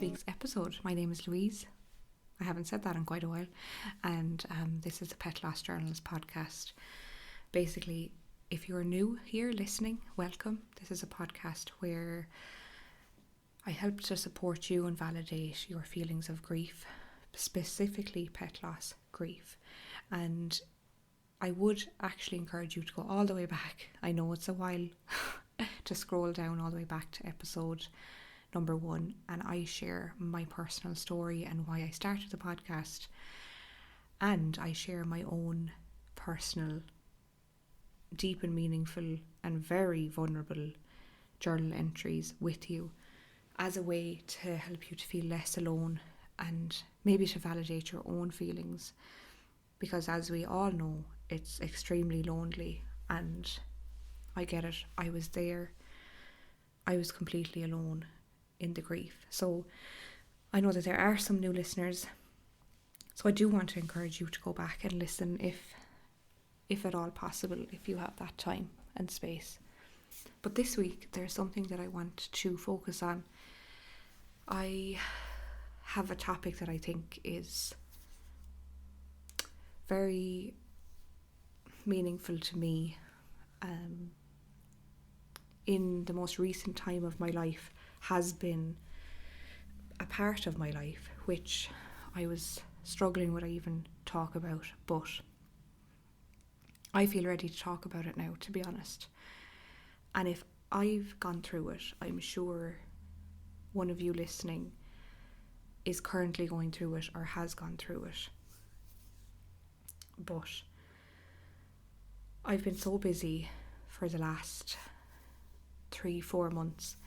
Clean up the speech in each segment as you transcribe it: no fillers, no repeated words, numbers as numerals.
week's episode. My name is Louise. I haven't said that in quite a while. And this is a Pet Loss Journals podcast. Basically, if you're new here listening, welcome. This is a podcast where I help to support you and validate your feelings of grief, specifically pet loss grief. And I would actually encourage you to go all the way back. I know it's a while to scroll down all the way back to episode number 1, and I share my personal story and why I started the podcast, and I share my own personal, deep and meaningful and very vulnerable journal entries with you as a way to help you to feel less alone and maybe to validate your own feelings, because as we all know, it's extremely lonely, and I get it. I was there. I was completely alone in the grief. So I know that there are some new listeners, so I do want to encourage you to go back and listen if at all possible, if you have that time and space. But this week there's something that I want to focus on. I have a topic that I think is very meaningful to me in the most recent time of my life, has been a part of my life which I was struggling with even talk about, but I feel ready to talk about it now, to be honest. And if I've gone through it, I'm sure one of you listening is currently going through it or has gone through it. But I've been so busy for the last 3-4 months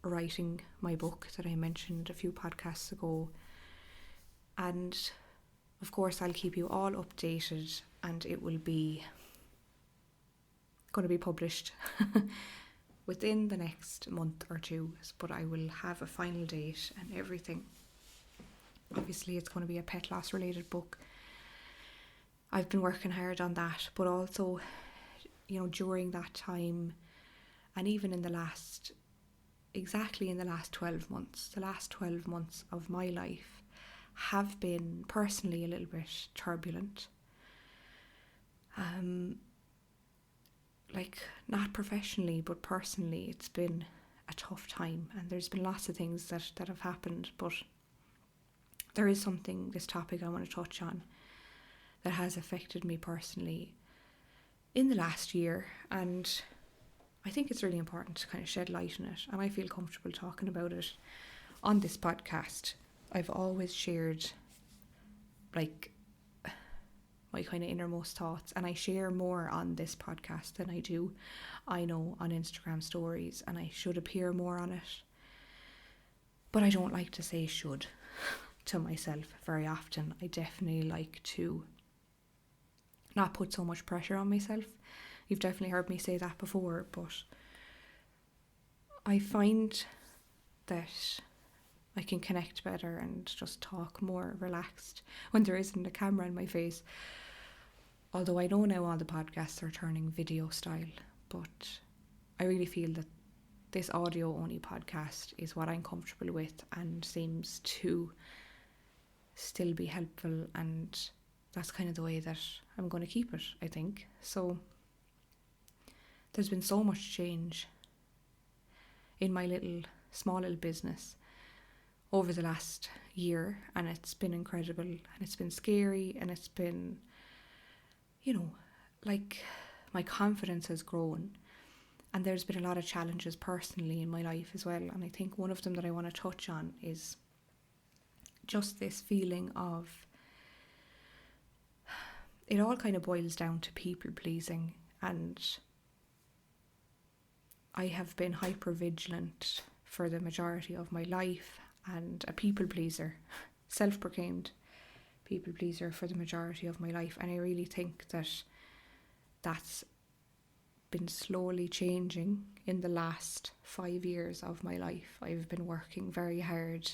writing my book that I mentioned a few podcasts ago, and of course I'll keep you all updated, and it will be going to be published within the next month or two, but I will have a final date and everything. Obviously it's going to be a pet loss related book. I've been working hard on that, but also, during that time, and even in the last 12 months, the last 12 months of my life have been personally a little bit turbulent. Not professionally, but personally, it's been a tough time, and there's been lots of things that have happened, but there is this topic I want to touch on that has affected me personally in the last year, and I think it's really important to kind of shed light on it, and I feel comfortable talking about it on this podcast. I've always shared my kind of innermost thoughts, and I share more on this podcast than I do, I know, on Instagram stories, and I should appear more on it, but I don't like to say should to myself very often. I definitely like to not put so much pressure on myself. You've definitely heard me say that before, but I find that I can connect better and just talk more relaxed when there isn't a camera in my face. Although I know now all the podcasts are turning video style, but I really feel that this audio only podcast is what I'm comfortable with and seems to still be helpful, and that's kind of the way that I'm going to keep it, I think. So there's been so much change in my small little business over the last year, and it's been incredible, and it's been scary, and it's been, my confidence has grown, and there's been a lot of challenges personally in my life as well, and I think one of them that I want to touch on is just this feeling of, it all kind of boils down to people pleasing, and I have been hyper vigilant for the majority of my life and a people pleaser, self-proclaimed people pleaser for the majority of my life, and I really think that that's been slowly changing in the last 5 years of my life. I've been working very hard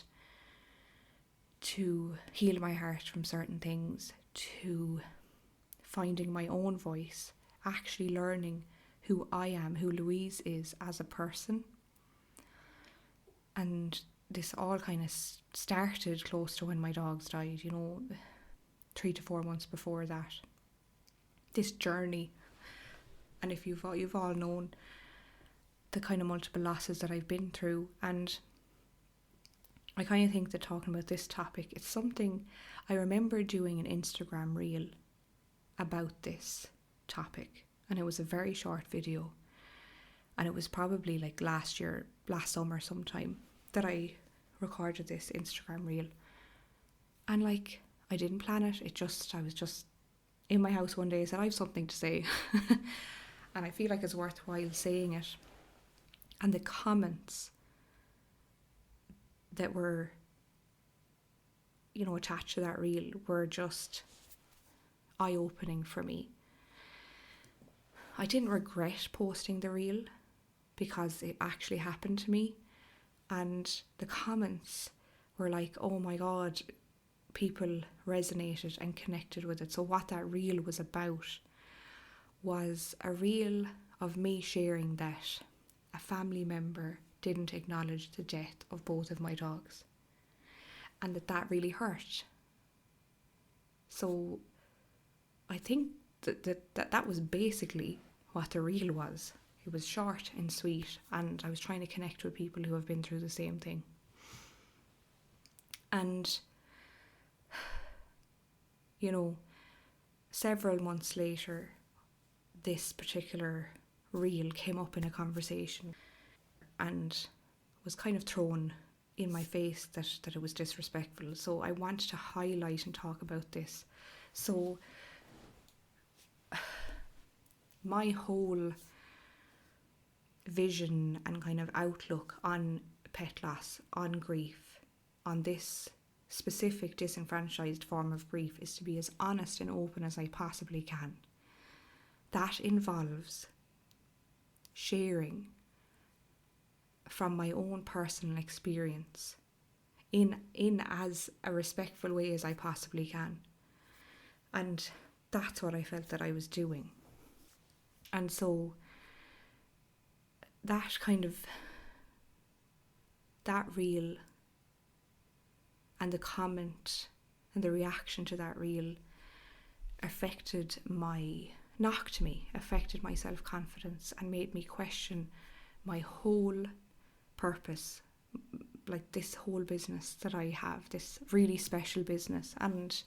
to heal my heart from certain things, to finding my own voice, actually learning who I am, who Louise is as a person. And this all kind of started close to when my dogs died, 3 to 4 months before that. This journey, and if you've all known the kind of multiple losses that I've been through, and I kind of think that talking about this topic, it's something I remember doing an Instagram reel about this topic, and it was a very short video, and it was probably like last summer sometime that I recorded this Instagram reel. And like, I didn't plan it, I was just in my house one day, I said I have something to say and I feel like it's worthwhile saying it. And the comments that were, attached to that reel were just eye-opening for me. I didn't regret posting the reel because it actually happened to me, and the comments were like, oh my God, people resonated and connected with it. So what that reel was about was a reel of me sharing that a family member didn't acknowledge the death of both of my dogs, and that really hurt. So I think that was basically what the reel was. It was short and sweet, and I was trying to connect with people who have been through the same thing. And several months later, this particular reel came up in a conversation and was kind of thrown in my face that it was disrespectful. So I wanted to highlight and talk about this. So my whole vision and kind of outlook on pet loss, on grief, on this specific disenfranchised form of grief is to be as honest and open as I possibly can. That involves sharing from my own personal experience in as a respectful way as I possibly can. And that's what I felt that I was doing. And so that reel and the comment and the reaction to that reel affected my self-confidence and made me question my whole purpose, like this whole business that I have, this really special business. And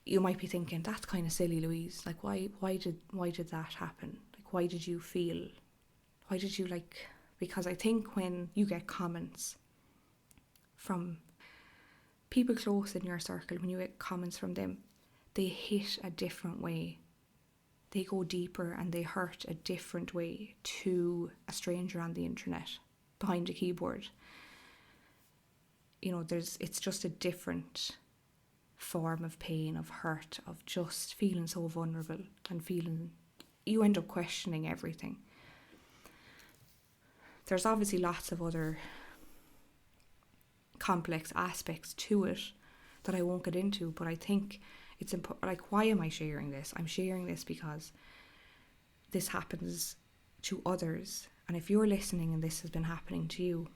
you might be thinking, that's kind of silly, Louise, like why did that happen? Like, why did you because I think when you get comments from people close in your circle, when you get comments from them, they hit a different way. They go deeper and they hurt a different way to a stranger on the internet behind a keyboard. It's just a different form of pain, of hurt, of just feeling so vulnerable and you end up questioning everything. There's obviously lots of other complex aspects to it that I won't get into, but I think it's important. Like, why am I sharing this? I'm sharing this because this happens to others, and if you're listening and this has been happening to you,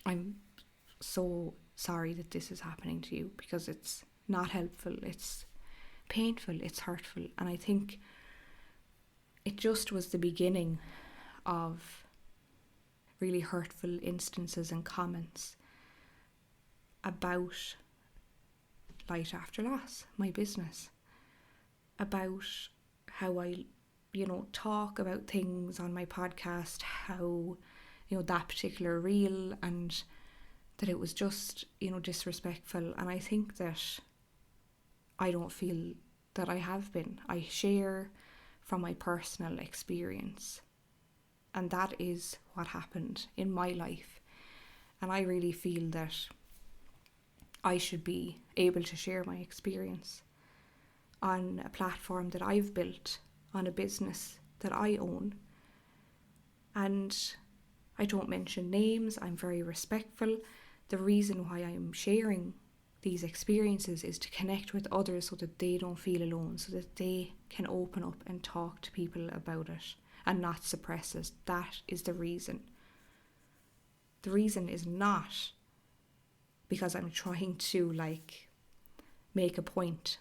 I'm so sorry that this is happening to you, because it's not helpful, it's painful, it's hurtful. And I think it just was the beginning of really hurtful instances and comments about Light After Loss, my business, about how I, talk about things on my podcast, how, that particular reel, and that it was just, disrespectful. And I think that I don't feel that I have been. I share from my personal experience, and that is what happened in my life. And I really feel that I should be able to share my experience on a platform that I've built, on a business that I own. And I don't mention names, I'm very respectful. The reason why I'm sharing these experiences is to connect with others so that they don't feel alone, so that they can open up and talk to people about it and not suppress it. That is the reason. the reason is not because I'm trying to make a point,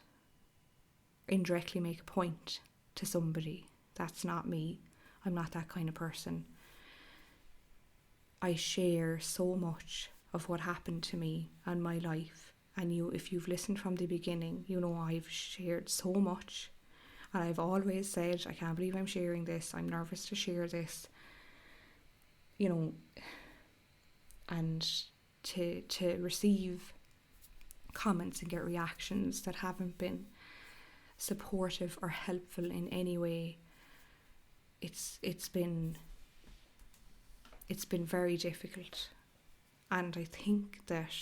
indirectly make a point to somebody. That's not me. I'm not that kind of person. I share so much of what happened to me and my life. And if you've listened from the beginning, I've shared so much. And I've always said, I can't believe I'm sharing this. I'm nervous to share this. And to receive comments and get reactions that haven't been supportive or helpful in any way, it's been very difficult. And I think that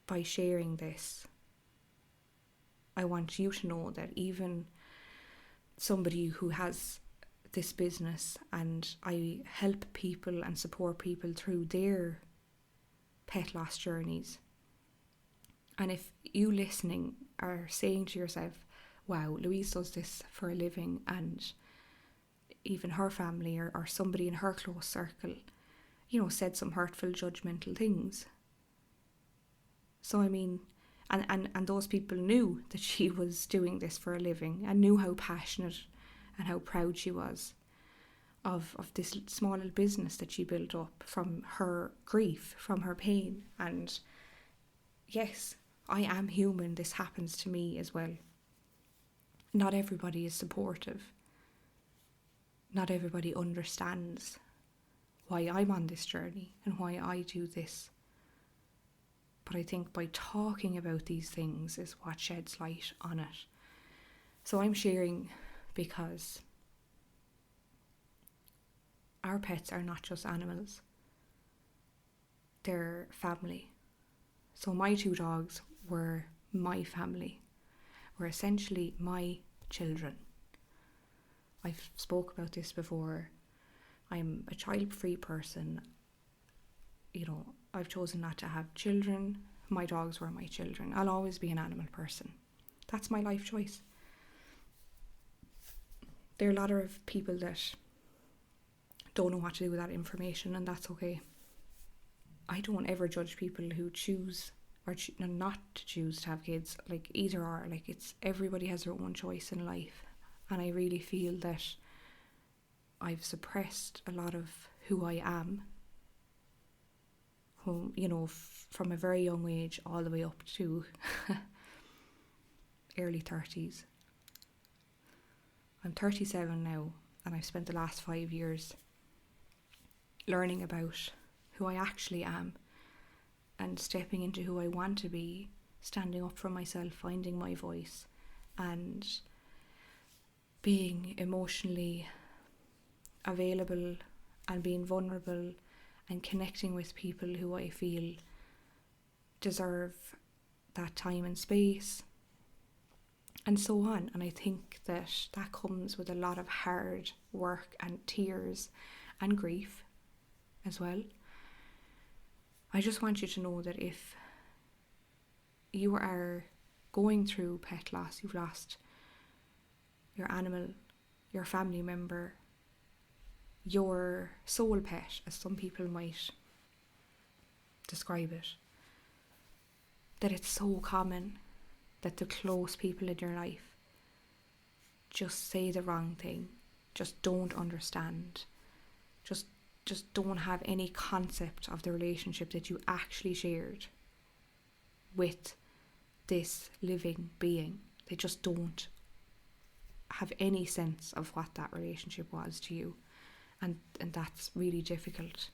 by sharing this, I want you to know that even somebody who has this business, and I help people and support people through their pet loss journeys. And if you listening are saying to yourself, wow, Louise does this for a living, and even her family or somebody in her close circle, said some hurtful, judgmental things. So and those people knew that she was doing this for a living and knew how passionate and how proud she was of this small little business that she built up from her grief, from her pain. And yes, I am human. This happens to me as well. Not everybody is supportive. Not everybody understands why I'm on this journey and why I do this. But I think by talking about these things is what sheds light on it. So I'm sharing because our pets are not just animals. They're family. So my 2 dogs were my family, were essentially my children. I've spoke about this before. I'm a child-free person. I've chosen not to have children. My dogs were my children. I'll always be an animal person. That's my life choice. There are a lot of people that don't know what to do with that information, and that's okay. I don't ever judge people who choose or not to choose to have kids, either or. It's everybody has their own choice in life, and I really feel that I've suppressed a lot of who I am, from a very young age all the way up to early 30s. I'm 37 now, and I've spent the last 5 years learning about who I actually am and stepping into who I want to be, standing up for myself, finding my voice, and being emotionally available and being vulnerable and connecting with people who I feel deserve that time and space, and so on. And I think that comes with a lot of hard work and tears and grief as well. I just want you to know that if you are going through pet loss, you've lost your animal, your family member, your soul pet, as some people might describe it, that it's so common that the close people in your life just say the wrong thing, just don't understand, just don't have any concept of the relationship that you actually shared with this living being. They just don't have any sense of what that relationship was to you, and that's really difficult.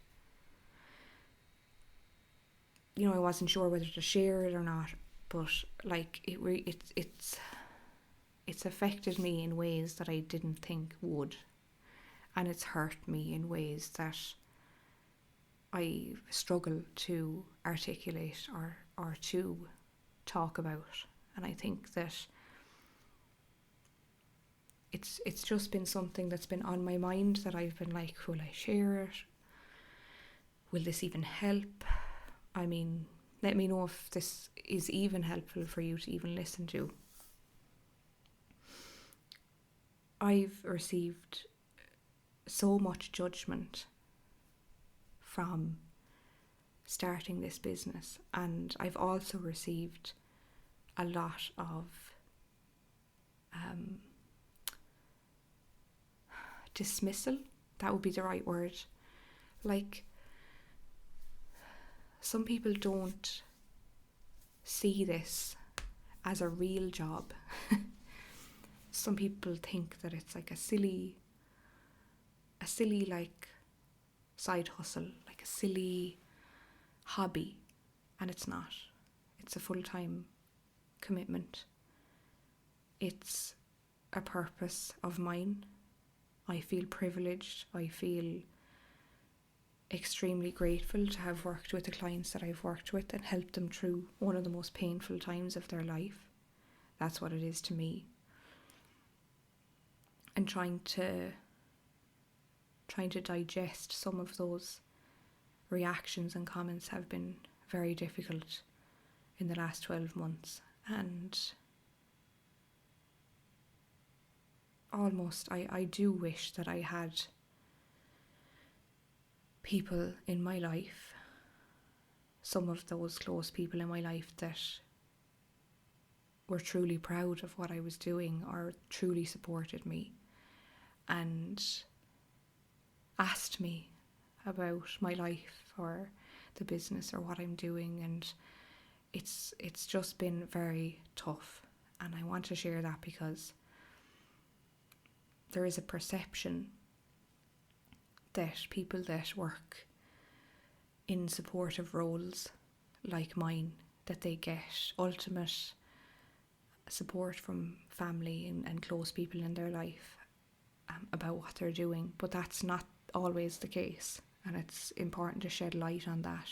I wasn't sure whether to share it or not, but it's affected me in ways that I didn't think would, and it's hurt me in ways that I struggle to articulate or to talk about. And I think that it's just been something that's been on my mind, that I've been like, will I share it? Will this even help? I mean, let me know if this is even helpful for you to even listen to. I've received so much judgment from starting this business, and I've also received a lot of dismissal. That would be the right word. Like, some people don't see this as a real job. Some people think that it's like a silly like side hustle, like a silly hobby, and it's not. It's a full-time commitment. It's a purpose of mine. I feel privileged. I feel extremely grateful to have worked with the clients that I've worked with and helped them through one of the most painful times of their life. That's what it is to me. And trying to digest some of those reactions and comments have been very difficult in the last 12 months. And almost, I do wish that I had people in my life, some of those close people in my life, that were truly proud of what I was doing or truly supported me and asked me about my life or the business or what I'm doing. And it's just been very tough, and I want to share that because there is a perception that people that work in supportive roles like mine, that they get ultimate support from family and close people in their life about what they're doing, but that's not always the case, and it's important to shed light on that.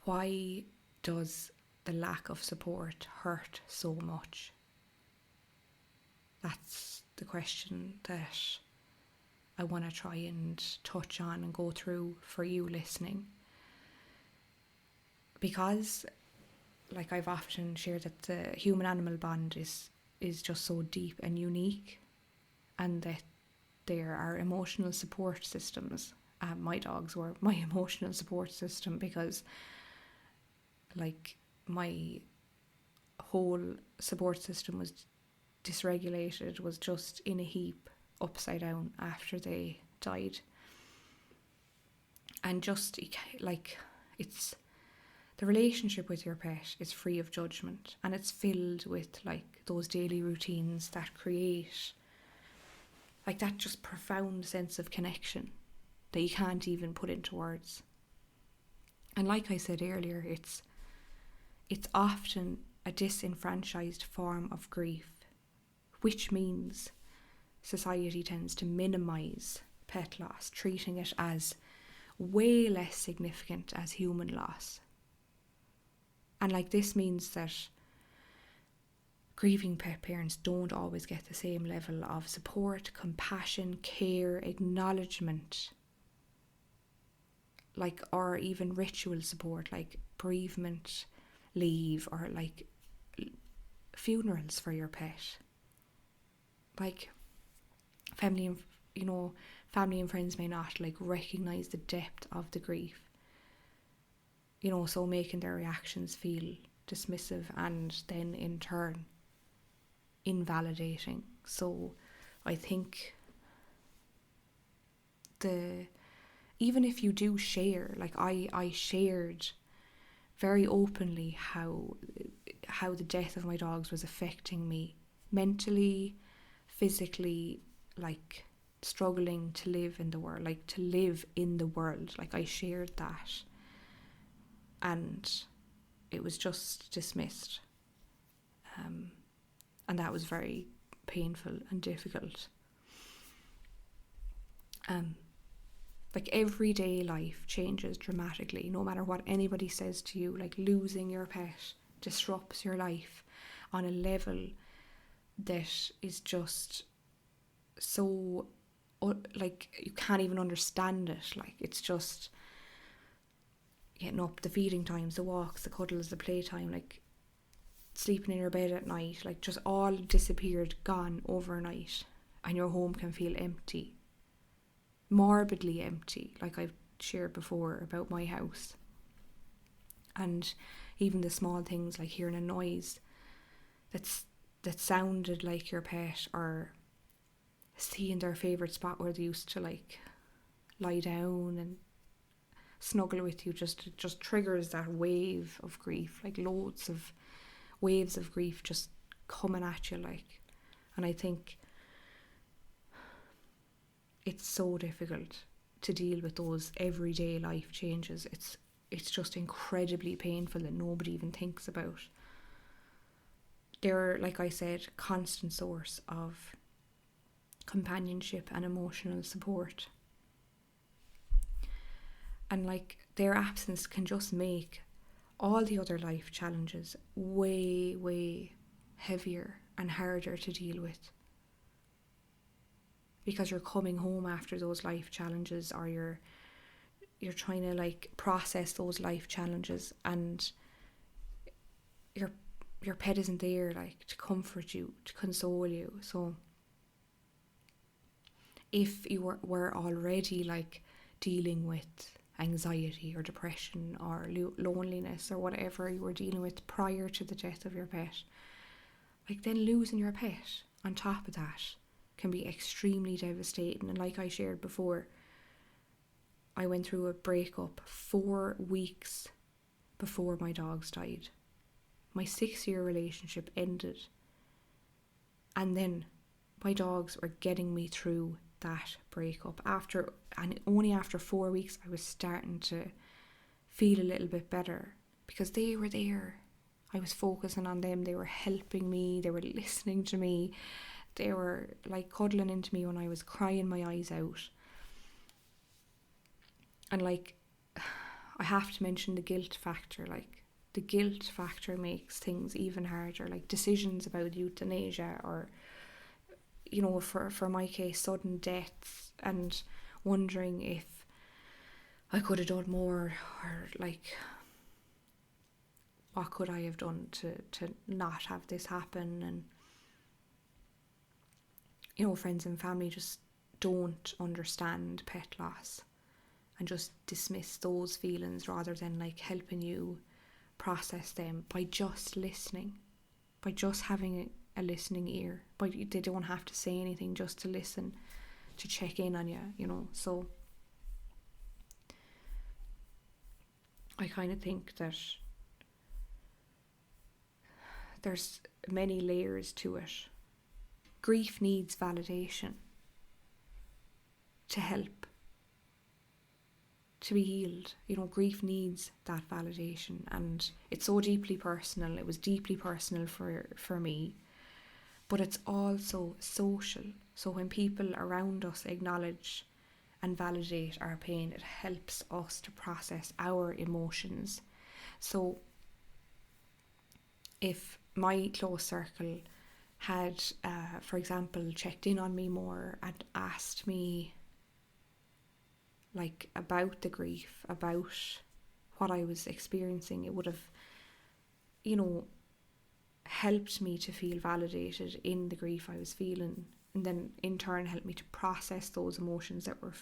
Why does the lack of support hurt so much? That's the question that I want to try and touch on and go through for you listening. Because, like I've often shared, that the human-animal bond is just so deep and unique, and that there are emotional support systems. My dogs were my emotional support system, because like my whole support system was dysregulated, was just in a heap, upside down after they died. And just like, it's the relationship with your pet is free of judgment, and it's filled with like those daily routines that create like that just profound sense of connection that you can't even put into words. And like I said earlier, it's often a disenfranchised form of grief, which means society tends to minimise pet loss, treating it as way less significant as human loss. And like, this means that grieving pet parents don't always get the same level of support, compassion, care, acknowledgement, like, or even ritual support like bereavement leave or like funerals for your pet. Like, family and friends may not like recognise the depth of the grief, so making their reactions feel dismissive and then in turn invalidating. So I think even if you do share, like I shared very openly how the death of my dogs was affecting me mentally, physically, like struggling to live in the world, like I shared that, and it was just dismissed, and that was very painful and difficult. Like, everyday life changes dramatically, no matter what anybody says to you. Like, losing your pet disrupts your life on a level that is just so, like, you can't even understand it. Like, it's just getting up, the feeding times, the walks, the cuddles, the playtime, like sleeping in your bed at night, like just all disappeared, gone overnight, and your home can feel empty. morbidly empty, like I've shared before about my house. And even the small things like hearing a noise that sounded like your pet, or seeing their favourite spot where they used to like lie down and snuggle with you, just triggers that wave of grief, like loads of waves of grief just coming at you, like. And I think it's so difficult to deal with those everyday life changes. It's just incredibly painful that nobody even thinks about. They're, like I said, constant source of companionship and emotional support. And like their absence can just make all the other life challenges way, way heavier and harder to deal with. Because you're coming home after those life challenges, or you're trying to like process those life challenges, and your pet isn't there like to comfort you, to console you. So if you were already like dealing with anxiety or depression or loneliness or whatever you were dealing with prior to the death of your pet, like then losing your pet on top of that can be extremely devastating. And like I shared before, I went through a breakup 4 weeks before my dogs died. My 6-year relationship ended, and then my dogs were getting me through that breakup. Only after 4 weeks I was starting to feel a little bit better, because they were there. I was focusing on them. They were helping me. They were listening to me. They were like cuddling into me when I was crying my eyes out. And like, I have to mention the guilt factor. Like, the guilt factor makes things even harder. Like decisions about euthanasia, or, you know, for my case, sudden deaths, and wondering if I could have done more, or like, what could I have done to not have this happen. And, you know, friends and family just don't understand pet loss and just dismiss those feelings rather than like helping you process them by just listening, by just having a listening ear. But they don't have to say anything, just to listen, to check in on you, you know. So I kind of think that there's many layers to it. Grief needs validation to help, to be healed. You know, grief needs that validation, and it's so deeply personal. It was deeply personal for me, but it's also social. So when people around us acknowledge and validate our pain, it helps us to process our emotions. So if my close circle had, for example, checked in on me more and asked me like about the grief, about what I was experiencing, it would have, you know, helped me to feel validated in the grief I was feeling, and then in turn helped me to process those emotions that were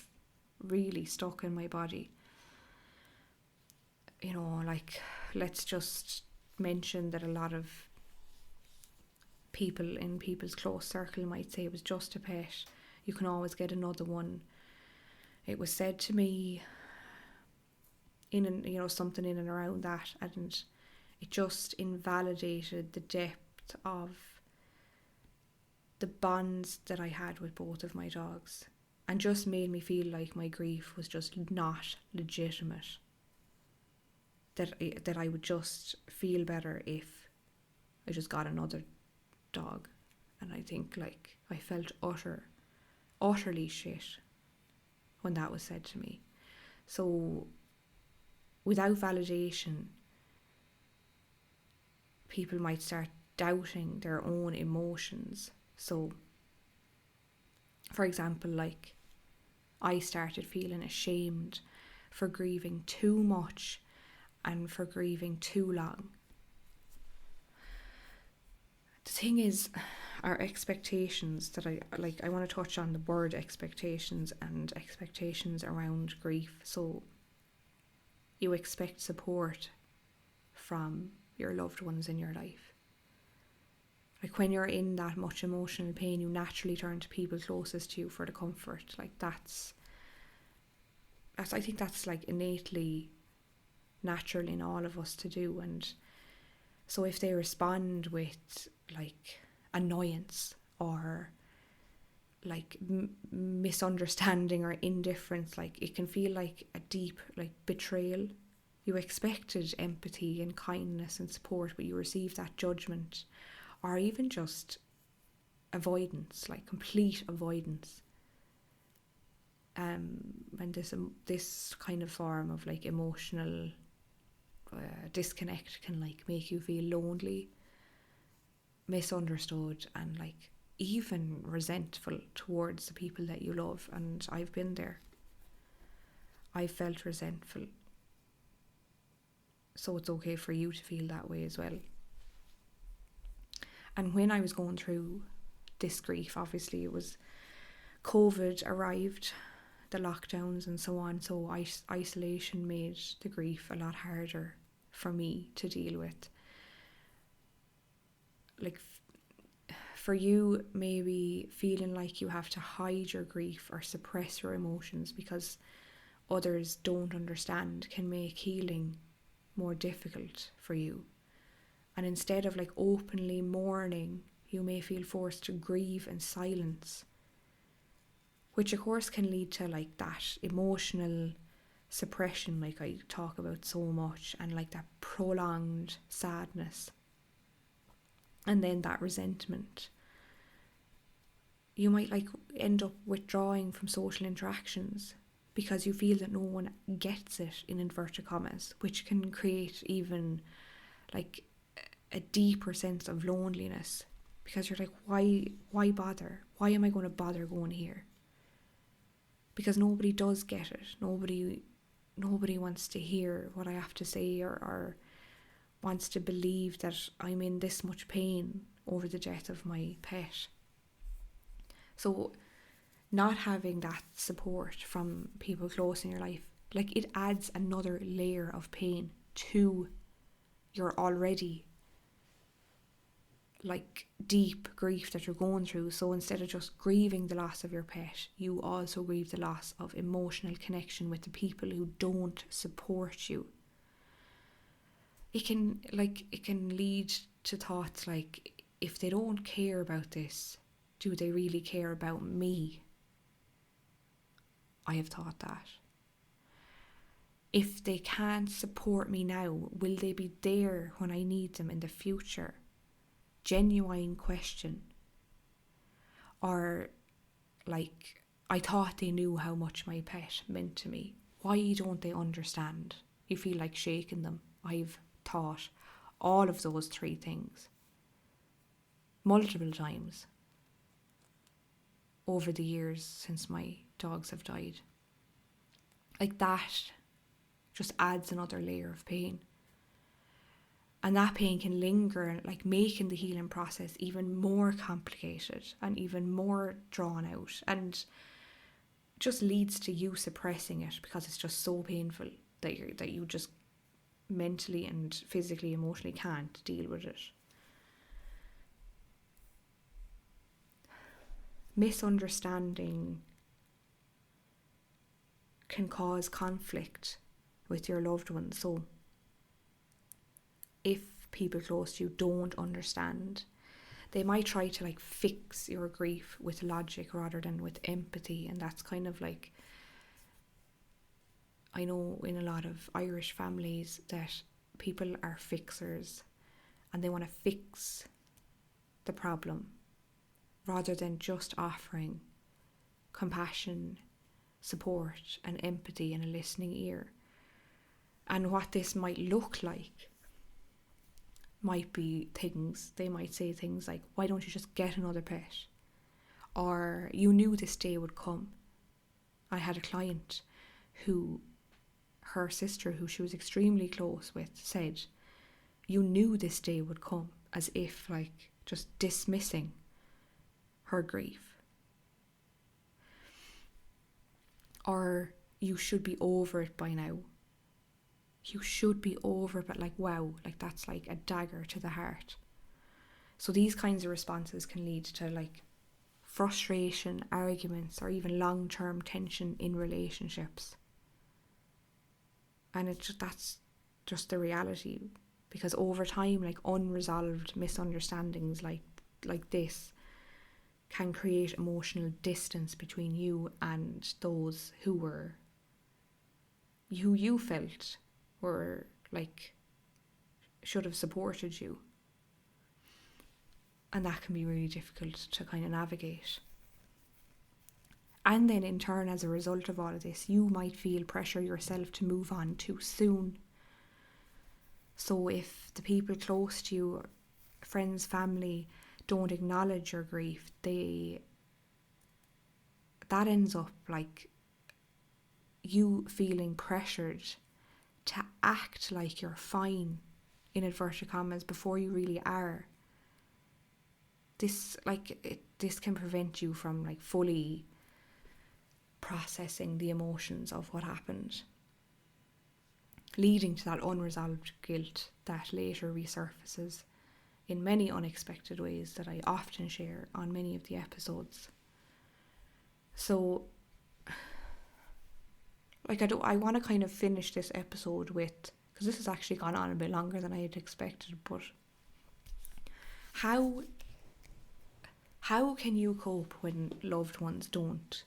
really stuck in my body. You know, like, let's just mention that a lot of people in people's close circle might say it was just a pet, you can always get another one. It was said to me something in and around that, and it just invalidated the depth of the bonds that I had with both of my dogs, and just made me feel like my grief was just not legitimate, that I would just feel better if I just got another dog. And I think like I felt utterly shit when that was said to me. So without validation, people might start doubting their own emotions. So for example, like, I started feeling ashamed for grieving too much and for grieving too long. The thing is, our expectations that I want to touch on the word expectations and expectations around grief. So you expect support from your loved ones in your life. Like when you're in that much emotional pain, you naturally turn to people closest to you for the comfort. Like that's I think that's like innately natural in all of us to do. And so if they respond with like annoyance or like misunderstanding or indifference, like it can feel like a deep like betrayal. You expected empathy and kindness and support, but you received that judgment or even just avoidance, like complete avoidance. And this kind of form of like emotional disconnect can like make you feel lonely, misunderstood, and like even resentful towards the people that you love. And I've been there. I felt resentful. So it's okay for you to feel that way as well. And when I was going through this grief, obviously it was COVID arrived, the lockdowns and so on. So isolation made the grief a lot harder for me to deal with. Like for you, maybe feeling like you have to hide your grief or suppress your emotions because others don't understand can make healing more difficult for you. And instead of like openly mourning, you may feel forced to grieve in silence, which of course can lead to like that emotional suppression like I talk about so much, and like that prolonged sadness, and then that resentment. You might like end up withdrawing from social interactions because you feel that no one gets it, in inverted commas, which can create even like a deeper sense of loneliness, because you're like, why bother? Why am I going to bother going here? Because nobody does get it. Nobody wants to hear what I have to say, or wants to believe that I'm in this much pain over the death of my pet. So not having that support from people close in your life, like it adds another layer of pain to your already like deep grief that you're going through. So instead of just grieving the loss of your pet, you also grieve the loss of emotional connection with the people who don't support you. It can lead to thoughts like, if they don't care about this, do they really care about me? I have thought that. If they can't support me now, will they be there when I need them in the future? Genuine question. Or like, I thought they knew how much my pet meant to me. Why don't they understand? You feel like shaking them. I've thought all of those three things multiple times over the years since my dogs have died. Like that just adds another layer of pain. And that pain can linger, like making the healing process even more complicated and even more drawn out, and just leads to you suppressing it because it's just so painful that you just mentally and physically, emotionally can't deal with it. Misunderstanding can cause conflict with your loved ones. So if people close to you don't understand, they might try to like fix your grief with logic rather than with empathy. And that's kind of like, I know in a lot of Irish families that people are fixers and they want to fix the problem rather than just offering compassion, support and empathy and a listening ear. And what this might look like might be things, they might say things like, why don't you just get another pet? Or, you knew this day would come. I had a client who, her sister, who she was extremely close with, said, you knew this day would come, as if like just dismissing her grief. Or you should be over it by now. You should be over it, but like, wow, like that's like a dagger to the heart. So these kinds of responses can lead to like frustration, arguments, or even long-term tension in relationships. And that's just the reality, because over time, like unresolved misunderstandings like this can create emotional distance between you and those who you felt were like should have supported you. And that can be really difficult to kind of navigate. And then in turn, as a result of all of this, you might feel pressure yourself to move on too soon. So if the people close to you, friends, family, don't acknowledge your grief, that ends up like you feeling pressured to act like you're fine, in inverted commas, before you really are. This can prevent you from like fully processing the emotions of what happened, leading to that unresolved guilt that later resurfaces in many unexpected ways that I often share on many of the episodes. So like I want to kind of finish this episode with, because this has actually gone on a bit longer than I had expected, but how can you cope when loved ones don't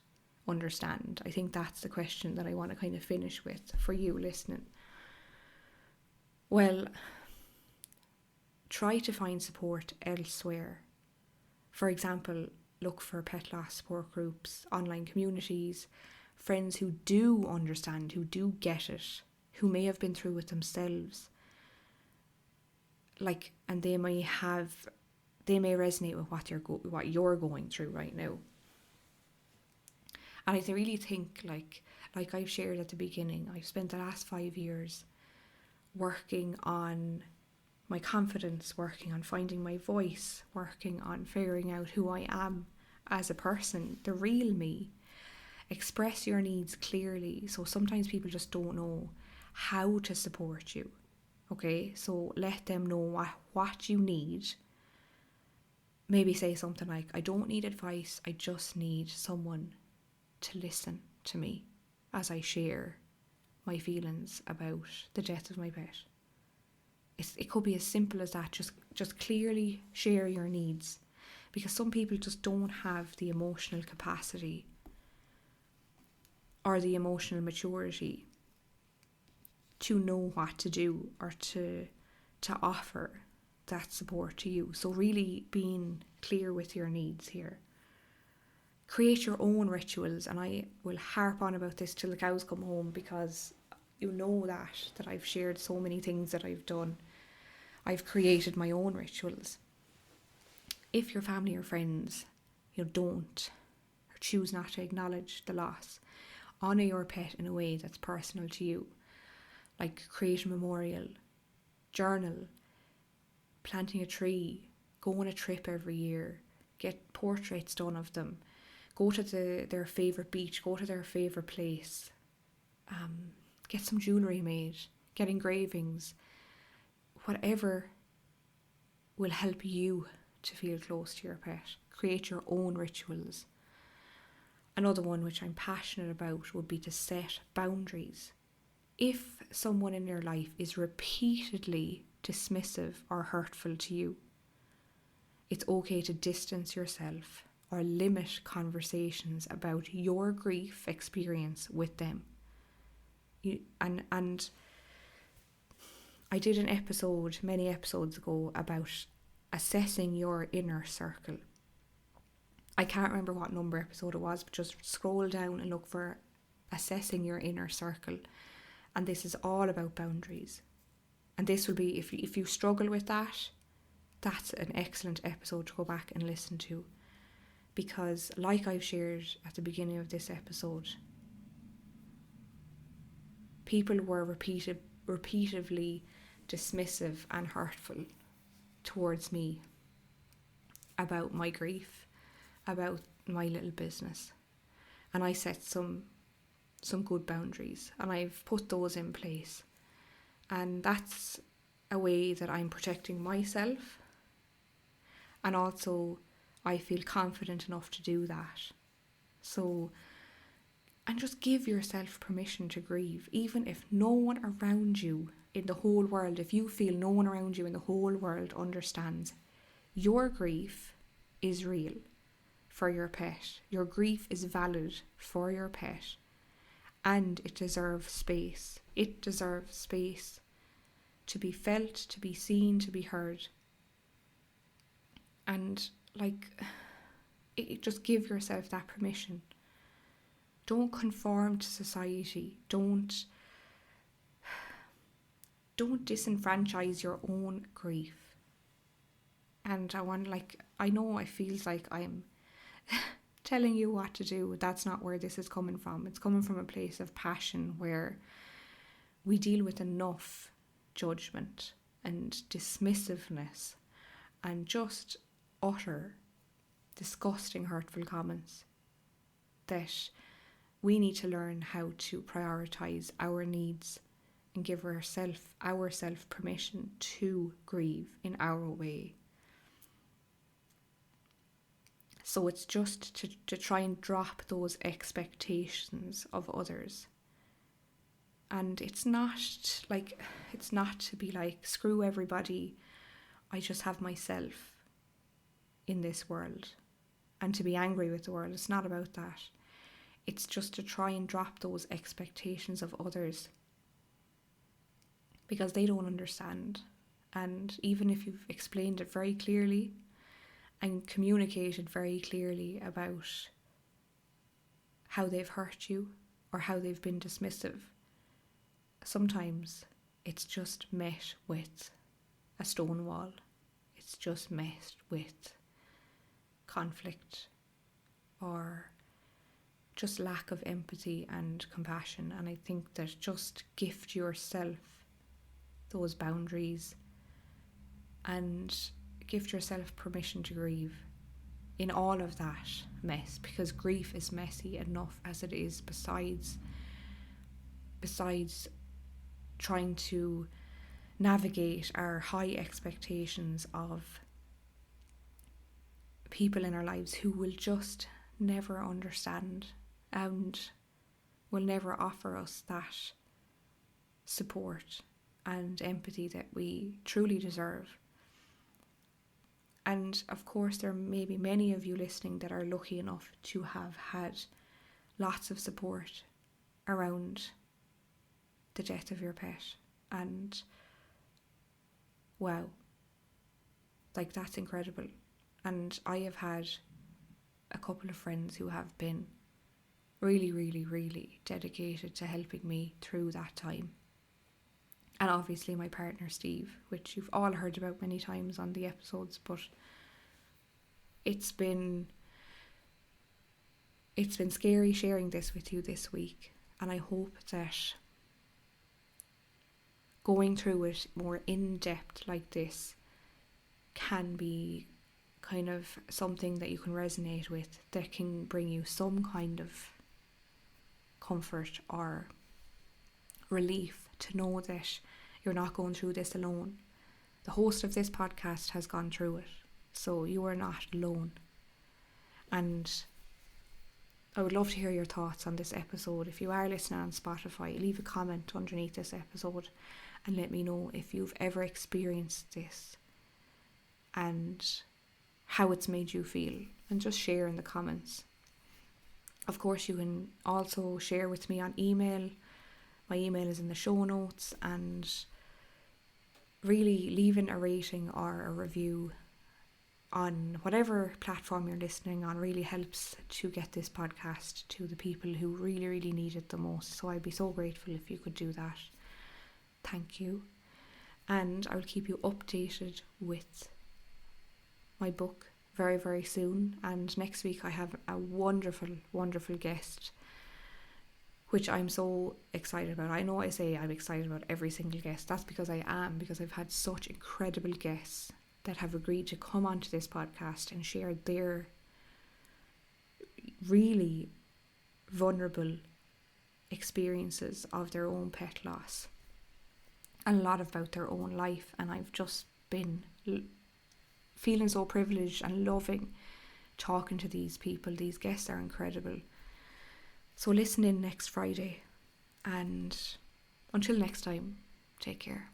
understand? I think that's the question that I want to kind of finish with for you listening. Well, try to find support elsewhere. For example, look for pet loss support groups, online communities, friends who do understand, who do get it, who may have been through it themselves. Like, and they may resonate with what you're going through right now. And I really think, like I've shared at the beginning, I've spent the last 5 years working on my confidence, working on finding my voice, working on figuring out who I am as a person, the real me. Express your needs clearly. So sometimes people just don't know how to support you. Okay, so let them know what you need. Maybe say something like, I don't need advice, I just need someone to listen to me as I share my feelings about the death of my pet. It could be as simple as that. Just clearly share your needs, because some people just don't have the emotional capacity or the emotional maturity to know what to do or to offer that support to you. So really being clear with your needs here. Create your own rituals, and I will harp on about this till the cows come home, because you know that I've shared so many things that I've done. I've created my own rituals. If your family or friends, don't or choose not to acknowledge the loss, honour your pet in a way that's personal to you. Like create a memorial, journal, planting a tree, go on a trip every year, get portraits done of them, go to their favourite beach, go to their favourite place, get some jewellery made, get engravings, whatever will help you to feel close to your pet. Create your own rituals. Another one which I'm passionate about would be to set boundaries. If someone in your life is repeatedly dismissive or hurtful to you, it's okay to distance yourself or limit conversations about your grief experience with them. And I did an episode many episodes ago about assessing your inner circle. I can't remember what number episode it was, but just scroll down and look for assessing your inner circle. And this is all about boundaries. And this will be, if you struggle with that, that's an excellent episode to go back and listen to. Because like I've shared at the beginning of this episode, people were repeatedly dismissive and hurtful towards me about my grief, about my little business, and I set some good boundaries, and I've put those in place, and that's a way that I'm protecting myself, and also I feel confident enough to do that. So, and just give yourself permission to grieve, even if no one around you in the whole world, if you feel no one around you in the whole world understands, your grief is real for your pet. Your grief is valid for your pet, and it deserves space. It deserves space to be felt, to be seen, to be heard. And just give yourself that permission. Don't conform to society. Don't disenfranchise your own grief. And I know it feels like I'm telling you what to do. That's not where this is coming from. It's coming from a place of passion where we deal with enough judgment and dismissiveness and just utter disgusting, hurtful comments, that we need to learn how to prioritise our needs and give ourselves permission to grieve in our way. So it's just to try and drop those expectations of others. And it's not to be like, screw everybody, I just have myself in this world, and to be angry with the world. It's not about that. It's just to try and drop those expectations of others, because they don't understand. And even if you've explained it very clearly and communicated very clearly about how they've hurt you or how they've been dismissive, sometimes it's just met with a stone wall. It's just met with conflict or just lack of empathy and compassion. And I think that just gift yourself those boundaries and gift yourself permission to grieve in all of that mess, because grief is messy enough as it is, besides trying to navigate our high expectations of people in our lives who will just never understand and will never offer us that support and empathy that we truly deserve. And of course, there may be many of you listening that are lucky enough to have had lots of support around the death of your pet. And wow, that's incredible. And I have had a couple of friends who have been really, really, really dedicated to helping me through that time. And obviously my partner Steve, which you've all heard about many times on the episodes, but it's been scary sharing this with you this week. And I hope that going through it more in depth like this can be kind of something that you can resonate with, that can bring you some kind of comfort or relief to know that you're not going through this alone. The host of this podcast has gone through it, so you are not alone. And I would love to hear your thoughts on this episode. If you are listening on Spotify, leave a comment underneath this episode and let me know if you've ever experienced this and how it's made you feel, and just share in the comments. Of course, you can also share with me on email. My email is in the show notes, and really leaving a rating or a review on whatever platform you're listening on really helps to get this podcast to the people who really, really need it the most. So I'd be so grateful if you could do that. Thank you. And I'll keep you updated with my book very, very soon. And next week I have a wonderful, wonderful guest, which I'm so excited about. I know I say I'm excited about every single guest. That's because I am, because I've had such incredible guests that have agreed to come onto this podcast and share their really vulnerable experiences of their own pet loss, and a lot about their own life. And I've just been feeling so privileged and loving talking to these people. These guests are incredible. So listen in next Friday, and until next time, take care.